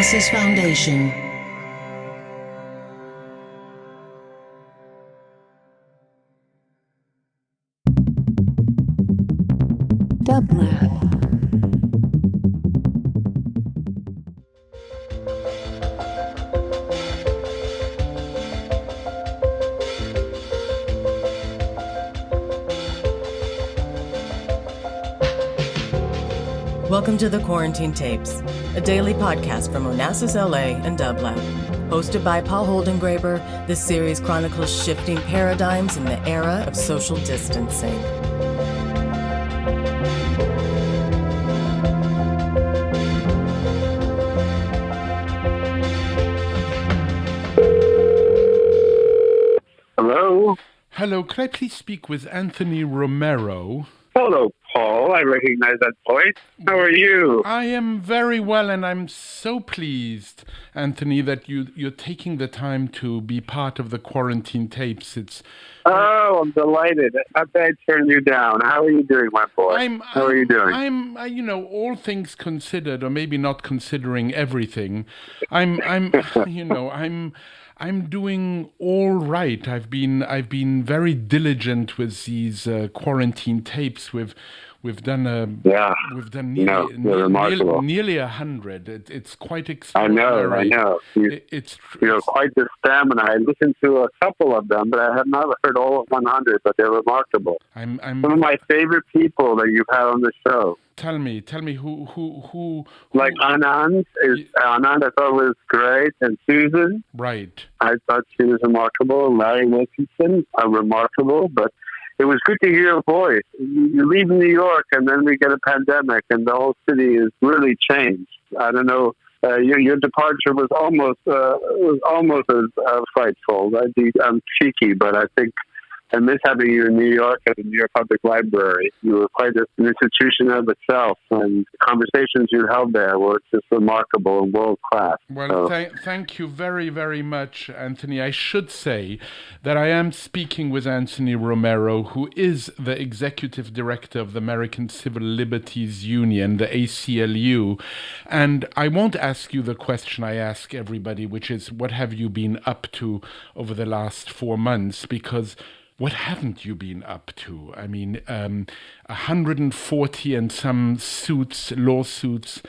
Onassis Foundation. Dublab. Welcome to the Quarantine Tapes, a daily podcast from Onassis LA and Dublab. Hosted by Paul Holdengräber, this series chronicles shifting paradigms in the era of social distancing. Hello? Hello, could I please speak with Anthony Romero? Hello, Paul. I recognize that voice. How are you? I am very well, and I'm so pleased, Anthony, that you're taking the time to be part of the Quarantine Tapes. Oh, I'm delighted. How did I turn you down? How are you doing, my boy? How are you doing? I'm all things considered, or maybe not considering everything, I'm doing all right. I've been very diligent with these quarantine tapes. We've done nearly 100. It's quite extraordinary. I know. You're quite the stamina. I listened to a couple of them, but I have not heard all of 100. But they're remarkable. I'm some of my favorite people that you've had on the show. Tell me who like Anand. Anand I thought was great, and Susan. Right. I thought she was remarkable. Larry Wilkinson, remarkable, but it was good to hear your voice. You leave New York, and then we get a pandemic, and the whole city is really changed. I don't know. Your departure was almost as frightful. I'm cheeky, but I think I miss having you in New York at the New York Public Library. You were quite an institution of itself, and the conversations you held there were just remarkable and world-class. Well, thank you very, very much, Anthony. I should say that I am speaking with Anthony Romero, who is the Executive Director of the American Civil Liberties Union, the ACLU. And I won't ask you the question I ask everybody, which is, what have you been up to over the last 4 months? Because what haven't you been up to? I mean, 140 and some lawsuits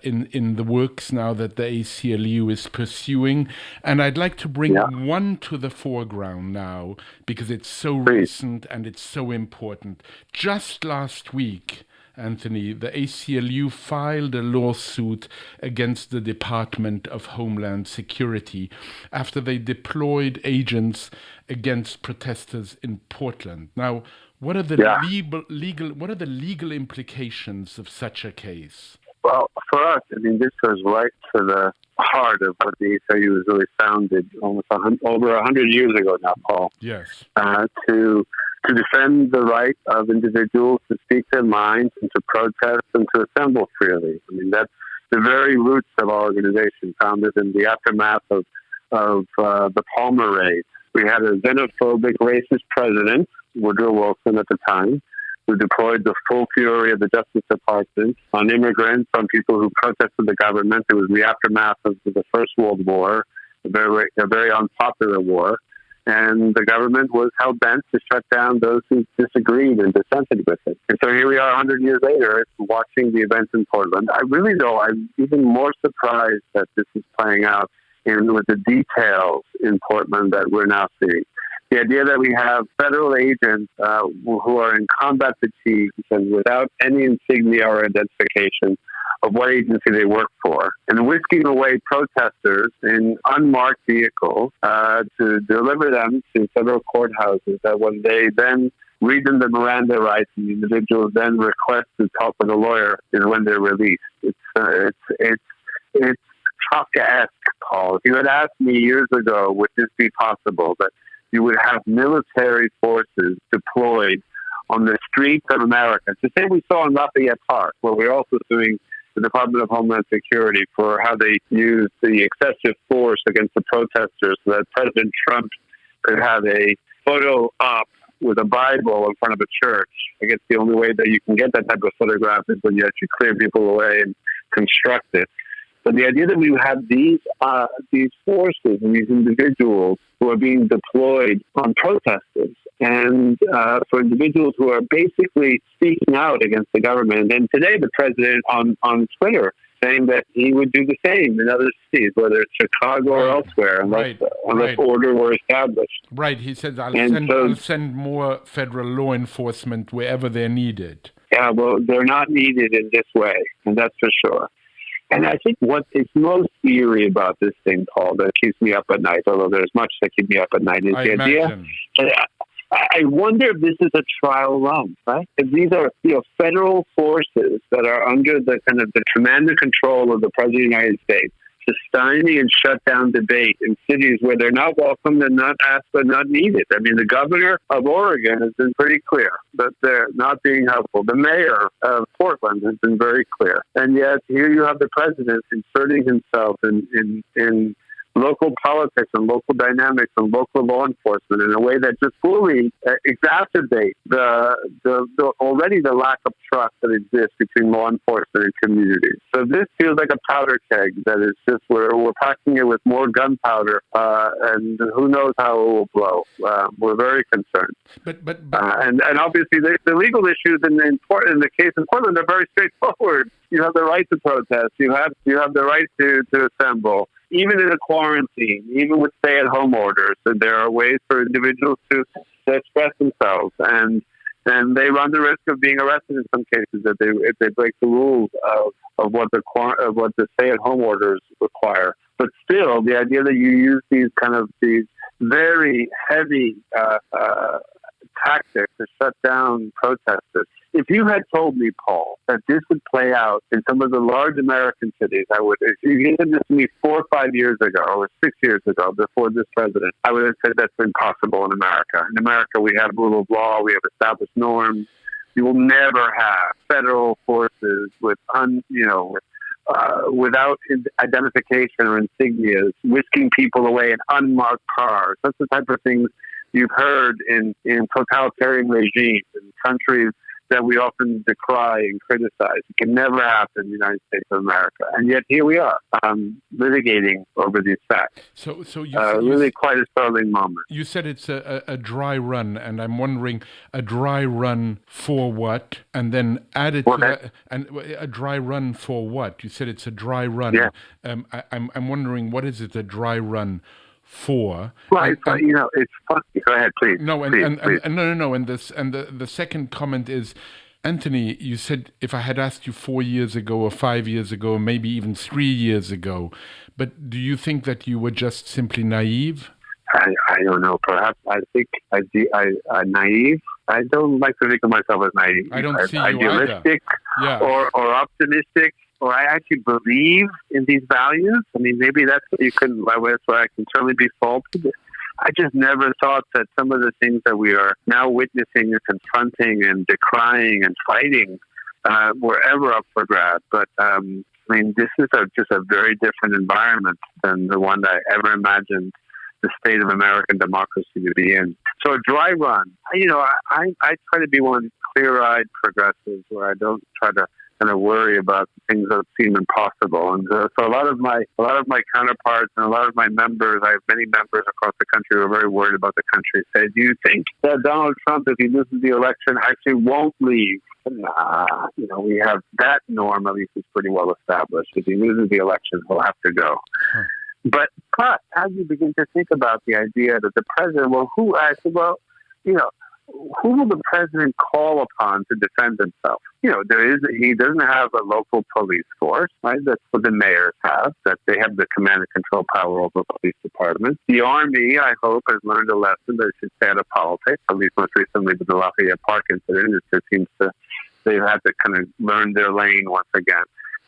in the works now that the ACLU is pursuing. And I'd like to bring one to the foreground now, because it's so recent and it's so important. Just last week, Anthony, the ACLU filed a lawsuit against the Department of Homeland Security after they deployed agents against protesters in Portland. Now, what are the legal implications of such a case? Well, for us, I mean, this goes right to the heart of what the ACLU was really founded almost over 100 years ago now, Paul. Yes. To defend the right of individuals to speak their minds and to protest and to assemble freely. I mean, that's the very roots of our organization, founded in the aftermath of the Palmer raid. We had a xenophobic, racist president, Woodrow Wilson at the time, who deployed the full fury of the Justice Department on immigrants, on people who protested the government. It was the aftermath of the First World War, a very unpopular war. And the government was hell-bent to shut down those who disagreed and dissented with it. And so here we are 100 years later, watching the events in Portland. I'm even more surprised that this is playing out with the details in Portland that we're now seeing. The idea that we have federal agents who are in combat fatigues and without any insignia or identification of what agency they work for, and whisking away protesters in unmarked vehicles to deliver them to federal courthouses, that when they then read them the Miranda rights and the individuals then request to talk with a lawyer is when they're released. It's Kafkaesque, Paul. If you had asked me years ago, would this be possible, that you would have military forces deployed on the streets of America, the same we saw in Lafayette Park, where we're also suing the Department of Homeland Security for how they used the excessive force against the protesters so that President Trump could have a photo op with a Bible in front of a church. I guess the only way that you can get that type of photograph is when you actually clear people away and construct it. But the idea that we have these forces and these individuals who are being deployed on protesters and for individuals who are basically speaking out against the government. And today the president on Twitter saying that he would do the same in other cities, whether it's Chicago or elsewhere, unless order were established. Right. He said, I'll send more federal law enforcement wherever they're needed. Yeah, well, they're not needed in this way, and that's for sure. And I think what is most eerie about this thing, Paul, that keeps me up at night, although there's much that keeps me up at night, is the idea. I wonder if this is a trial run, right? If these are federal forces that are under the kind of the command and control of the President of the United States to stymie and shut down debate in cities where they're not welcome and not asked but not needed. I mean, the governor of Oregon has been pretty clear that they're not being helpful. The mayor of Portland has been very clear. And yet here you have the president inserting himself in local politics and local dynamics and local law enforcement in a way that just fully exacerbates the already the lack of trust that exists between law enforcement and communities. So this feels like a powder keg that is just we're packing it with more gunpowder, and who knows how it will blow. We're very concerned. And obviously the legal issues in the case in Portland are very straightforward. You have the right to protest. You have the right to assemble. Even in a quarantine, even with stay-at-home orders, there are ways for individuals to express themselves, and they run the risk of being arrested in some cases if they break the rules of what the stay-at-home orders require. But still, the idea that you use these very heavy tactics to shut down protesters. If you had told me, Paul, that this would play out in some of the large American cities, if you said this to me 4 or 5 years ago or 6 years ago before this president, I would have said that's impossible in America. In America, we have rule of law, we have established norms. You will never have federal forces without identification or insignias, whisking people away in unmarked cars. That's the type of things you've heard in totalitarian regimes in countries that we often decry and criticize. It can never happen in the United States of America. And yet here we are, litigating over these facts. So really quite a startling moment. You said it's a dry run, and I'm wondering, a dry run for what? And then added to that, and a dry run for what? You said it's a dry run. Yeah. I'm wondering, what is it a dry run for? Right, it's funny. Go ahead, please. No, and the second comment is, Anthony, you said if I had asked you 4 years ago or 5 years ago, maybe even 3 years ago, but do you think that you were just simply naive? I don't know. Perhaps I think I'm naive. I don't like to think of myself as naive. I don't see you idealistic either. or optimistic. Or I actually believe in these values. I mean, maybe that's what that's where I can certainly be faulted. I just never thought that some of the things that we are now witnessing and confronting and decrying and fighting were ever up for grabs. But this is just a very different environment than the one that I ever imagined the state of American democracy to be in. So a dry run. I try to be one clear-eyed progressive where I don't try to kind of worry about things that seem impossible. And so a lot of my counterparts and a lot of my members, I have many members across the country who are very worried about the country, say, do you think that Donald Trump, if he loses the election, actually won't leave? Nah, we have that norm, at least is pretty well established. If he loses the election, he'll have to go. But as you begin to think about the idea that the president, who will the president call upon to defend himself? He doesn't have a local police force, right? That's what the mayors have, that they have the command and control power over police departments. The Army, I hope, has learned a lesson that it should stay out of politics, at least most recently with the Lafayette Park incident. It seems they've had to kind of learn their lane once again.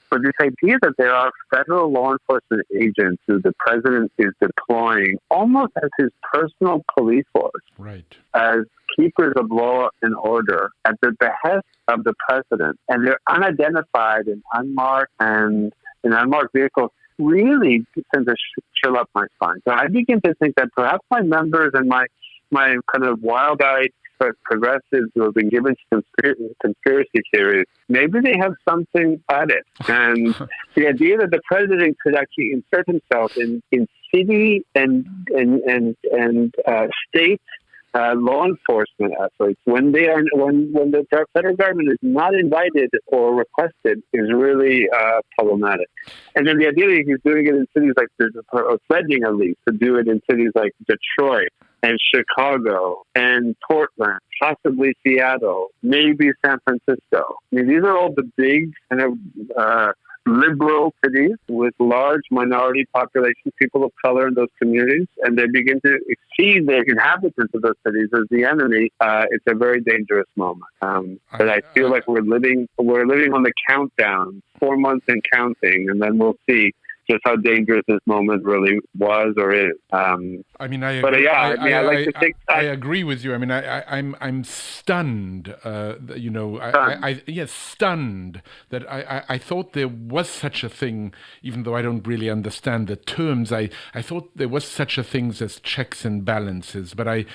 But this idea that there are federal law enforcement agents who the president is deploying almost as his personal police force, right, as keepers of law and order at the behest of the president, and they're unidentified and unmarked and in unmarked vehicles, really sends a chill up my spine. So I begin to think that perhaps my members and my kind of wild-eyed progressives who have been given conspiracy theories, maybe they have something at it. And the idea that the president could actually insert himself in city and state law enforcement efforts when the federal government is not invited or requested is really problematic. And then the idea that he's doing it in cities like, or pledging at least to do it in cities like Detroit and Chicago and Portland, possibly Seattle, maybe San Francisco. I mean, these are all the big kind of liberal cities with large minority populations, people of color in those communities, and they begin to see the inhabitants of those cities as the enemy. It's a very dangerous moment. But I feel like we're living on the countdown, 4 months and counting, and then we'll see just how dangerous this moment really was or is. I agree with you. I mean, I'm stunned. Stunned that I thought there was such a thing, even though I don't really understand the terms. I thought there was such a thing as checks and balances. But I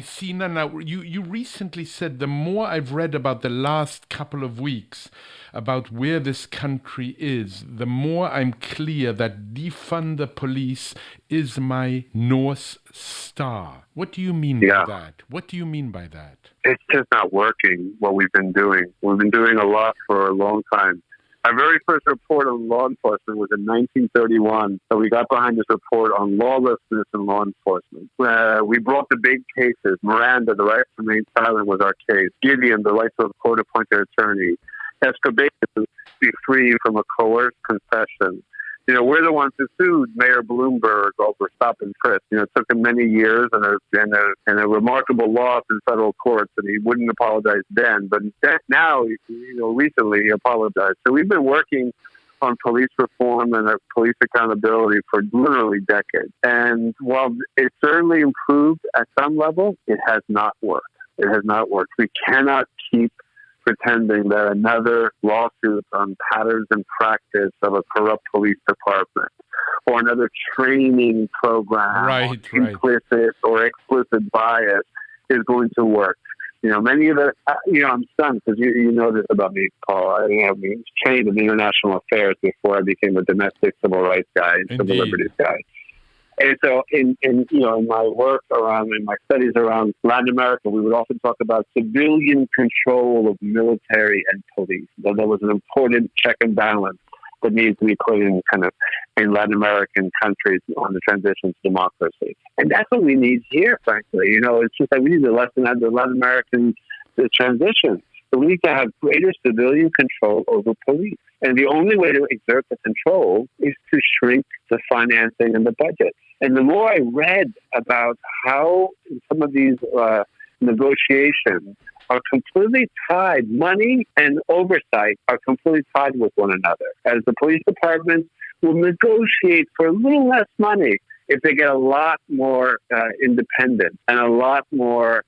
see now. You recently said the more I've read about the last couple of weeks about where this country is, the more I'm clear that defund the police is my North Star. What do you mean by that? What do you mean by that? It's just not working, what we've been doing. We've been doing a lot for a long time. Our very first report on law enforcement was in 1931. So we got behind this report on lawlessness in law enforcement. We brought the big cases. Miranda, the right to remain silent, was our case. Gideon, the right to a court-appointed attorney. Escobar, to be free from a coerced confession. You know, we're the ones who sued Mayor Bloomberg over stop and frisk. You know, it took him many years and a remarkable loss in federal courts, and he wouldn't apologize then. But now, recently he apologized. So we've been working on police reform and police accountability for literally decades. And while it certainly improved at some level, it has not worked. It has not worked. We cannot keep pretending that another lawsuit on patterns and practice of a corrupt police department or another training program implicit or explicit bias is going to work. You know, many of the, I'm stunned because you know this about me, Paul. I was trained in international affairs before I became a domestic civil rights guy and civil liberties guy. And so in my work in my studies around Latin America, we would often talk about civilian control of military and police. That there was an important check and balance that needs to be put in Latin American countries on the transition to democracy. And that's what we need here, frankly. You know, it's just that we need to lessen out the Latin American transition. So we need to have greater civilian control over police. And the only way to exert the control is to shrink the financing and the budget. And the more I read about how some of these negotiations are completely tied, money and oversight are completely tied with one another, as the police departments will negotiate for a little less money if they get a lot more independence and a lot more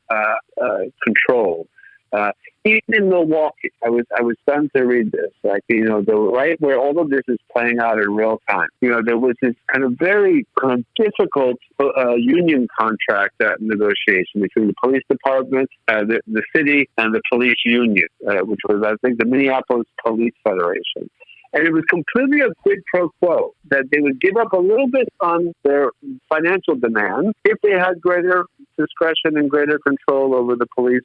control. Even in Milwaukee, I was stunned to read this. The right where all of this is playing out in real time. There was this very difficult union contract negotiation between the police department, the city, and the police union, which was, I think, the Minneapolis Police Federation. And it was completely a quid pro quo, that they would give up a little bit on their financial demand if they had greater discretion and greater control over the police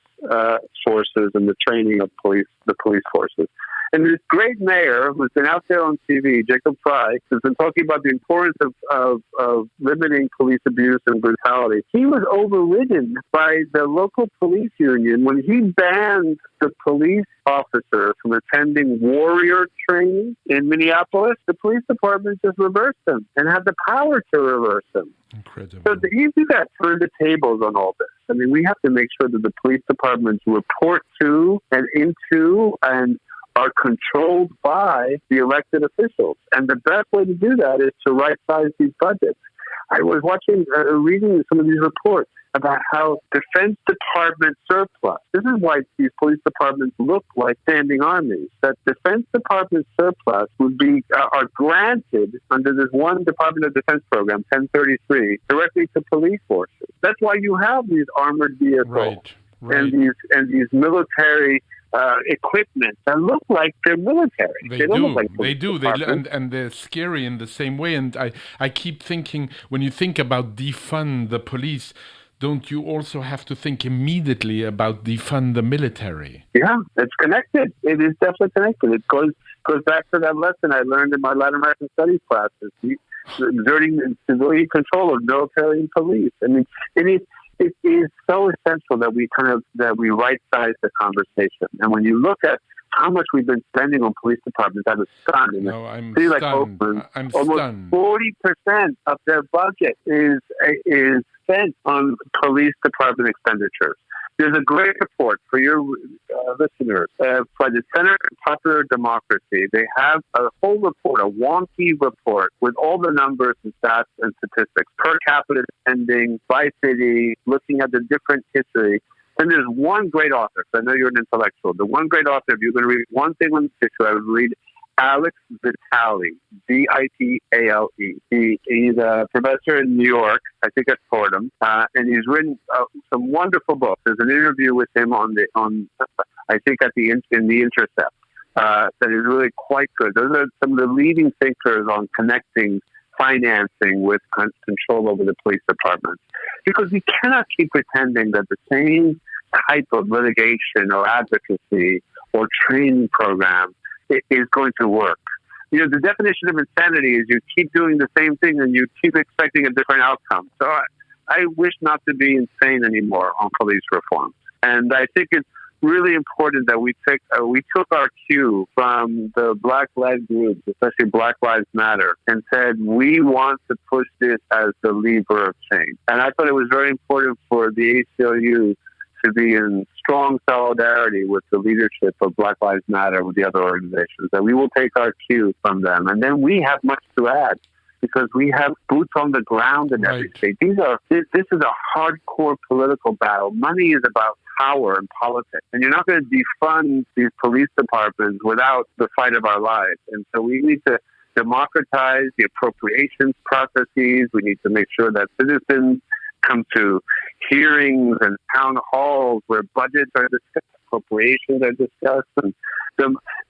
forces and the training of the police forces. And this great mayor who's been out there on TV, Jacob Fry, has been talking about the importance of limiting police abuse and brutality. He was overridden by the local police union when he banned the police officers from attending warrior training in Minneapolis. The police department just reversed them and had the power to reverse them. Incredible. So the easy that turned the tables on all this. I mean, we have to make sure that the police departments report to and into and are controlled by the elected officials. And the best way to do that is to right-size these budgets. I was reading some of these reports. about how Defense Department surplus, this is why these police departments look like standing armies, that Defense Department surplus would be, are granted under this one Department of Defense program, 1033, directly to police forces. That's why you have these armored vehicles and these military equipment that look like they're military. They don't look like they do. And they're scary in the same way. And I keep thinking, when you think about defund the police, don't you also have to think immediately about defund the military? Yeah, it's connected. It is definitely connected. It goes back to that lesson I learned in my Latin American studies classes, exerting civilian control of military and police. I mean, it is so essential that we right size the conversation. And when you look at how much we've been spending on police departments, I was stunned. No, I'm stunned. Like Oakland, I'm almost 40% of their budget is spent on police department expenditures. There's a great report for your listeners by the Center for Popular Democracy. They have a whole report, a wonky report with all the numbers and stats and statistics, per capita spending, by city, looking at the different history. And there's one great author. So I know you're an intellectual. The one great author, if you're going to read one thing on this issue, I would read Alex Vitale, Vitale. He's a professor in New York, I think at Fordham, and he's written some wonderful books. There's an interview with him on I think in the Intercept that is really quite good. Those are some of the leading thinkers on connecting financing with control over the police department, because we cannot keep pretending that the same type of litigation or advocacy or training program is going to work. You know, the definition of insanity is you keep doing the same thing and you keep expecting a different outcome. So I wish not to be insane anymore on police reform. And I think it's really important that we took our cue from the Black-led groups, especially Black Lives Matter, and said we want to push this as the lever of change. And I thought it was very important for the ACLU to be in strong solidarity with the leadership of Black Lives Matter, with the other organizations, that we will take our cue from them. And then we have much to add, because we have boots on the ground in every state. This is a hardcore political battle. Money is about power and politics. And you're not going to defund these police departments without the fight of our lives. And so we need to democratize the appropriations processes. We need to make sure that citizens come to hearings and town halls where budgets are discussed, appropriations are discussed, and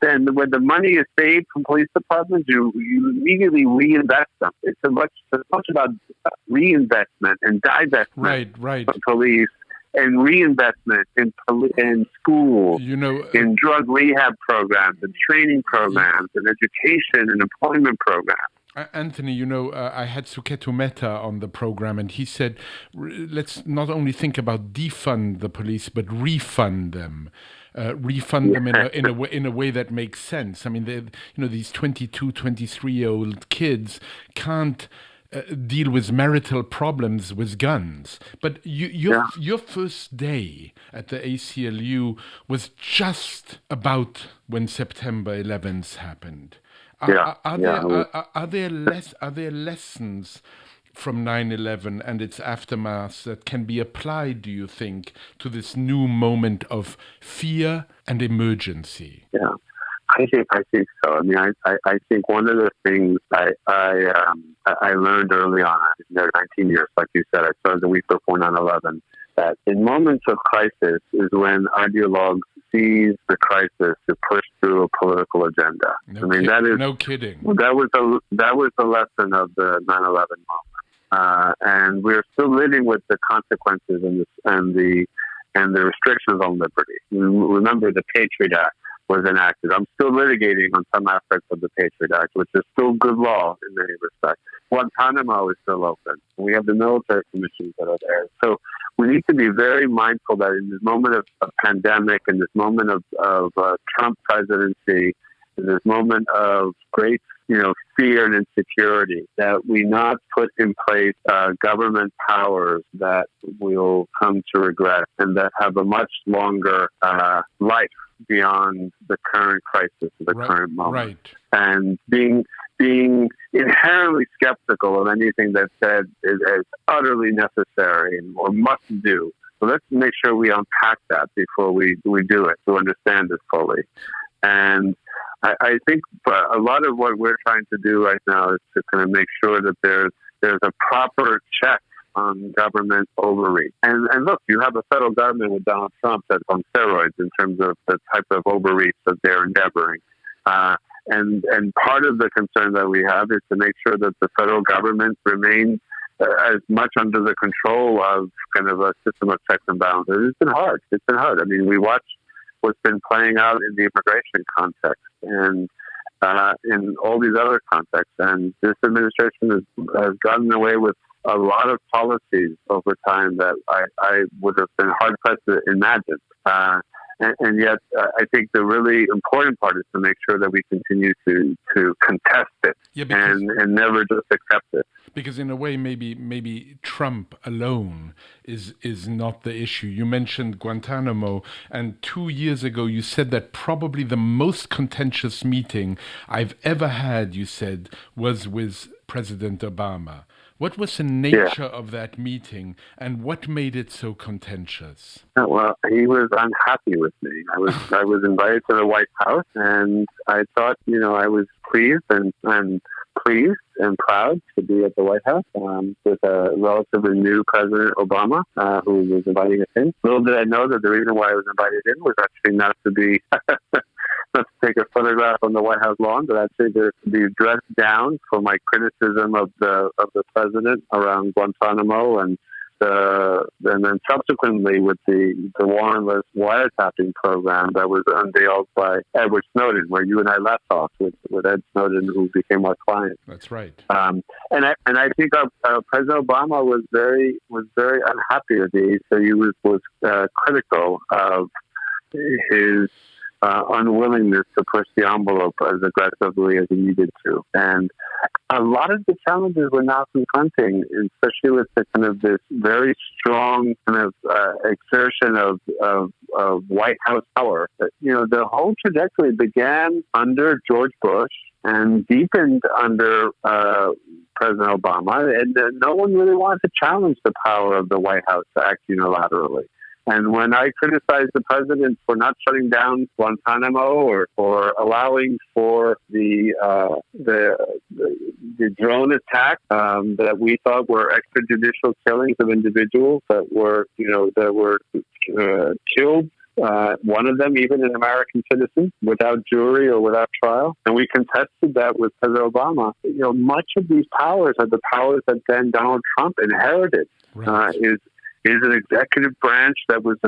then when the money is saved from police departments, you immediately reinvest them. It's much about reinvestment and divestment of police, and reinvestment in schools, in drug rehab programs, and training programs, and education and employment programs. Anthony, I had Suketu Mehta on the program, and he said, let's not only think about defund the police, but refund them. Refund them in a way that makes sense. I mean, these 22, 23-year-old kids can't deal with marital problems with guns. But your first day at the ACLU was just about when September 11th happened. Are there lessons from 9/11 and its aftermath that can be applied, do you think, to this new moment of fear and emergency? Yeah, I think so. I mean, I think one of the things I learned early on, in their 19 years, like you said, I started the week before 9/11, that in moments of crisis is when ideologues seize the crisis to push through a political agenda. No kidding. That was the lesson of the 9/11 moment, and we're still living with the consequences and the restrictions on liberty. Remember, the Patriot Act was enacted. I'm still litigating on some aspects of the Patriot Act, which is still good law in many respects. Guantanamo is still open. We have the military commissions that are there. So we need to be very mindful that in this moment of pandemic, in this moment of Trump presidency, in this moment of great fear and insecurity, that we not put in place government powers that we'll come to regret and that have a much longer life beyond the current crisis, the current moment. And being being inherently skeptical of anything that's said is utterly necessary or must do. So let's make sure we unpack that before we do it to understand it fully. And I think a lot of what we're trying to do right now is to kind of make sure that there's a proper check on government overreach. And look, you have a federal government with Donald Trump that's on steroids in terms of the type of overreach that they're endeavoring. And part of the concern that we have is to make sure that the federal government remains as much under the control of kind of a system of checks and balances. It's been hard. I mean, we watch what's been playing out in the immigration context and in all these other contexts. And this administration has gotten away with a lot of policies over time that I would have been hard-pressed to imagine. And yet, I think the really important part is to make sure that we continue to contest it and never just accept it. Because in a way, maybe Trump alone is not the issue. You mentioned Guantanamo, and 2 years ago you said that probably the most contentious meeting I've ever had, you said, was with President Obama. What was the nature of that meeting, and what made it so contentious? Well, he was unhappy with me. I was invited to the White House, and I thought, I was pleased and proud to be at the White House with a relatively new President Obama, who was inviting us in. Little did I know that the reason why I was invited in was actually not to be not to take a photograph on the White House lawn, but actually to be dressed down for my criticism of the president around Guantanamo, and then subsequently with the warrantless wiretapping program that was unveiled by Edward Snowden, where you and I left off with Ed Snowden, who became our client. That's right. And I think President Obama was very unhappy with me. So he was critical of his unwillingness to push the envelope as aggressively as he needed to. And a lot of the challenges we're now confronting, especially with the kind of this very strong kind of exertion of White House power, the whole trajectory began under George Bush and deepened under President Obama, and no one really wanted to challenge the power of the White House to act unilaterally. And when I criticized the president for not shutting down Guantanamo or allowing for the drone attack that we thought were extrajudicial killings of individuals that were killed, one of them even an American citizen, without jury or without trial, and we contested that with President Obama. Much of these powers are the powers that then Donald Trump inherited. Right. Is an executive branch that was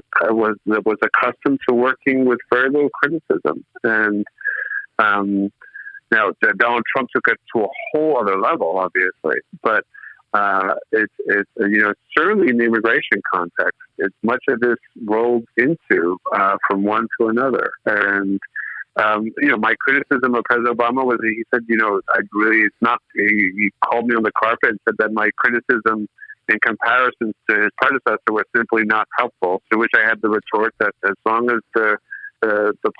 accustomed to working with very little criticism, and now Donald Trump took it to a whole other level, obviously. But it's certainly in the immigration context, it's much of this rolled into from one to another. And my criticism of President Obama was that he said, he called me on the carpet and said that my criticism in comparison to his predecessor was simply not helpful, to which I had to retort that as long as the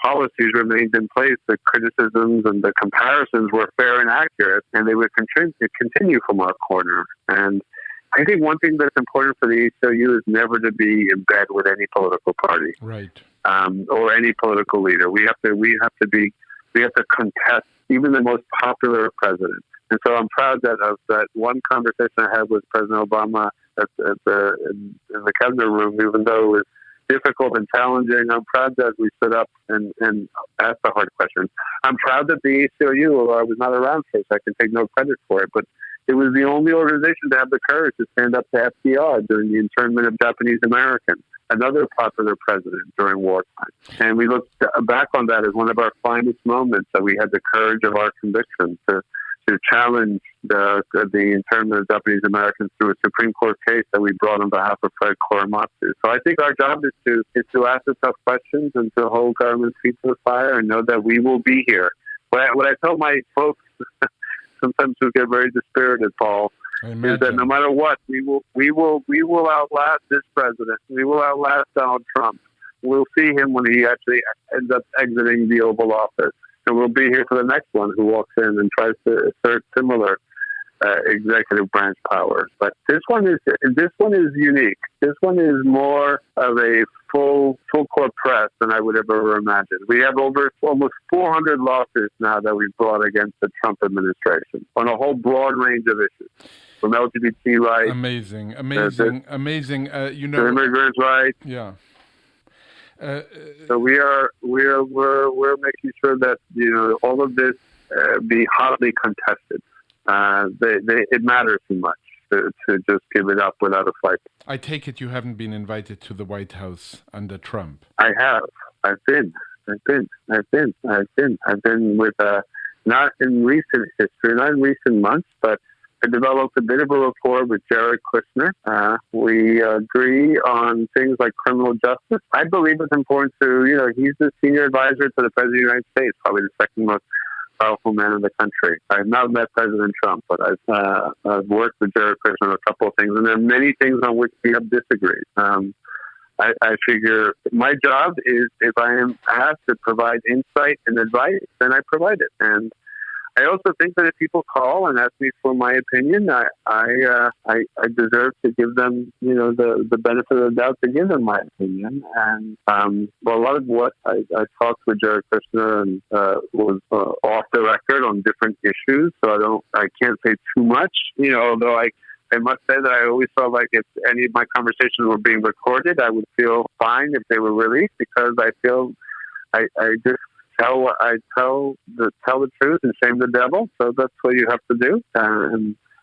policies remained in place, the criticisms and the comparisons were fair and accurate, and they would continue from our corner. And I think one thing that's important for the ACLU is never to be in bed with any political party, right, or any political leader. We have to contest even the most popular president. And so I'm proud that one conversation I had with President Obama in the cabinet room, even though it was difficult and challenging, I'm proud that we stood up and asked the hard questions. I'm proud that the ACLU, although I was not around for it, so I can take no credit for it, but it was the only organization to have the courage to stand up to FDR during the internment of Japanese Americans, another popular president during wartime. And we look back on that as one of our finest moments, that we had the courage of our conviction to challenge the internment of Japanese Americans through a Supreme Court case that we brought on behalf of Fred Korematsu. So I think our job is to ask the tough questions and to hold government's feet to the fire and know that we will be here. What I tell my folks, sometimes who get very dispirited, Paul, is that no matter what, we will outlast this president. We will outlast Donald Trump. We'll see him when he actually ends up exiting the Oval Office. And we'll be here for the next one who walks in and tries to assert similar executive branch power. But this one is unique. This one is more of a full court press than I would ever imagine. We have over almost 400 lawsuits now that we've brought against the Trump administration on a whole broad range of issues, from LGBT rights. Amazing. The immigrants' rights. Yeah. So we're making sure that all of this be hotly contested. It matters too much to just give it up without a fight. I take it you haven't been invited to the White House under Trump. I have. I've been with not in recent history, not in recent months, but I developed a bit of a rapport with Jared Kushner. We agree on things like criminal justice. I believe it's important to, he's the senior advisor to the President of the United States, probably the second most powerful man in the country. I've not met President Trump, but I've worked with Jared Kushner on a couple of things, and there are many things on which we have disagreed. I figure my job is, if I am asked to provide insight and advice, then I provide it. And I also think that if people call and ask me for my opinion, I deserve to give them, the benefit of the doubt to give them my opinion. And a lot of what I talked with Jared Kushner and was off the record on different issues, so I can't say too much. Although I must say that I always felt like if any of my conversations were being recorded, I would feel fine if they were released, because I feel I just tell the truth and shame the devil. So that's what you have to do.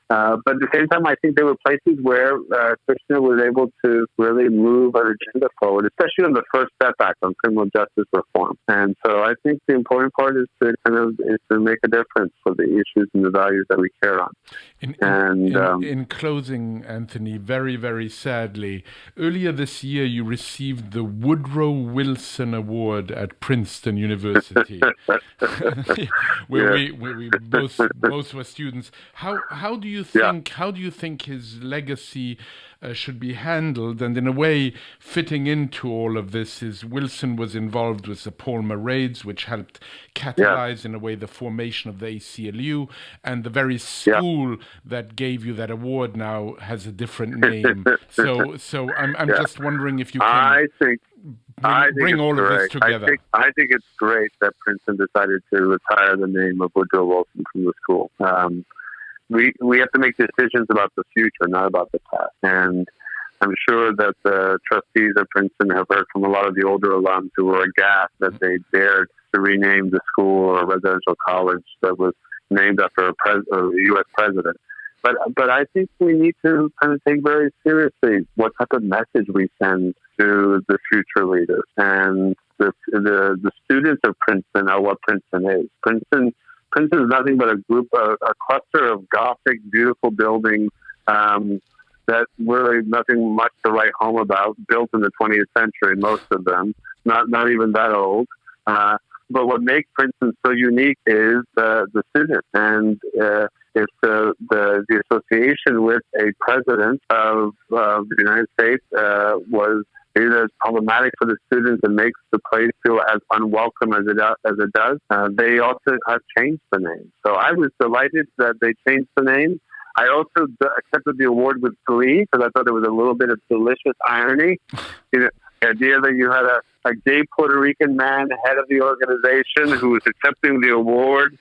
But at the same time, I think there were places where Kushner was able to really move an agenda forward, especially on the First Step Act on criminal justice reform. And so I think the important part is to make a difference for the issues and the values that we care on. In closing, Anthony, very, very sadly, earlier this year you received the Woodrow Wilson Award at Princeton University, where we both were students. How do you think his legacy should be handled? And in a way, fitting into all of this is Wilson was involved with the Palmer raids, which helped catalyze in a way the formation of the ACLU, and the very school that gave you that award now has a different name. So I'm just wondering if you can bring all of this together. I think it's great that Princeton decided to retire the name of Woodrow Wilson from the school. We have to make decisions about the future, not about the past. And I'm sure that the trustees of Princeton have heard from a lot of the older alums who were aghast that they dared to rename the school or residential college that was named after a U.S. president. But I think we need to kind of take very seriously what type of message we send to the future leaders. And the students of Princeton are what Princeton is. Princeton is nothing but a cluster of Gothic, beautiful buildings that really nothing much to write home about, built in the 20th century, most of them, not even that old. But what makes Princeton so unique is the students, and it's the association with a president of the United States was either problematic for the students and makes the place feel as unwelcome as it does. They also have changed the name. So I was delighted that they changed the name. I also accepted the award with glee because I thought there was a little bit of delicious irony. The idea that you had a gay Puerto Rican man, head of the organization, who was accepting the award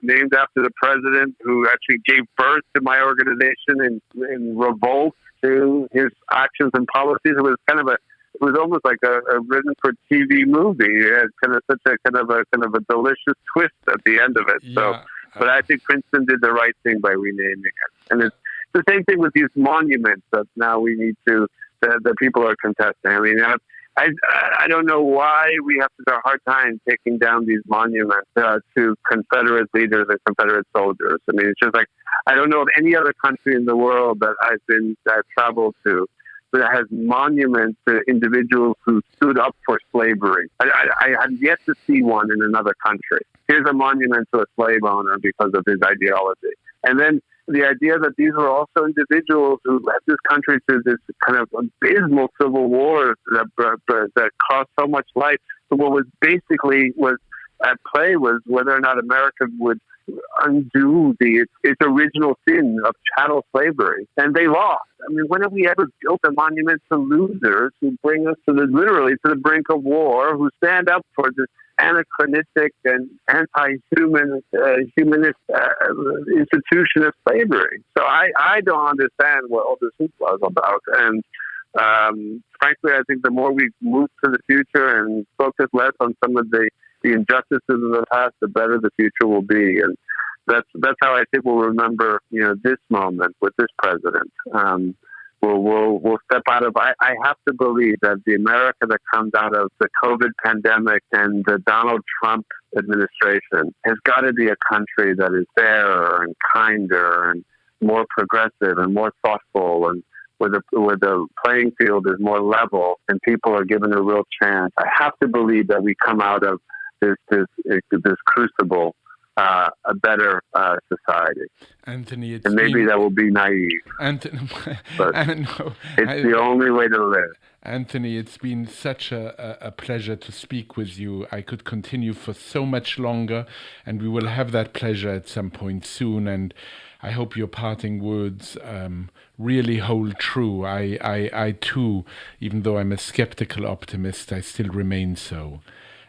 named after the president who actually gave birth to my organization in revolt to his actions and policies. It was almost like a written for TV movie. It had kind of such a kind of a delicious twist at the end of it. Yeah. So, but I think Princeton did the right thing by renaming it. And it's the same thing with these monuments that now we need to that people are contesting. I mean, I don't know why we have such a hard time taking down these monuments to Confederate leaders and Confederate soldiers. I mean, it's just like, I don't know of any other country in the world that I've traveled to that has monuments to individuals who stood up for slavery. I have yet to see one in another country. Here's a monument to a slave owner because of his ideology. And then the idea that these were also individuals who led this country through this kind of abysmal civil war that cost so much life. So what was basically at play was whether or not America would undo its original sin of chattel slavery. And they lost. I mean, when have we ever built a monument to losers who bring us literally to the brink of war, who stand up for this anachronistic and anti-humanist institution of slavery? So I don't understand what all this hoopla is about. And frankly, I think the more we move to the future and focus less on some of the injustices of the past, the better the future will be. And that's how I think we'll remember, this moment with this president. We'll step out of. I have to believe that the America that comes out of the COVID pandemic and the Donald Trump administration has got to be a country that is fairer and kinder and more progressive and more thoughtful, and where the playing field is more level and people are given a real chance. I have to believe that we come out of this crucible a better society. Anthony, and maybe that will be naive. Anthony, but it's the only way to live. Anthony, it's been such a pleasure to speak with you. I could continue for so much longer, and we will have that pleasure at some point soon. And I hope your parting words really hold true. I too, even though I'm a skeptical optimist, I still remain so.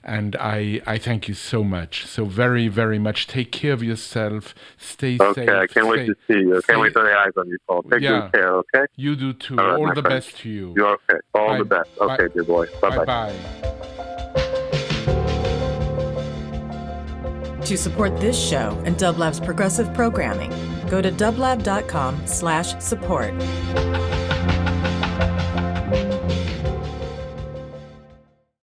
And I thank you so much. So very, very much. Take care of yourself. Stay safe. Okay, I can't wait to see you. I can't wait for the eyes on you, Paul. Take good care, okay? You do too. All right, all the friend. best to you. You're okay. All Bye. the best. Okay, dear boy. Bye-bye. Bye-bye. To support this show and Dublab's progressive programming, go to dublab.com/support.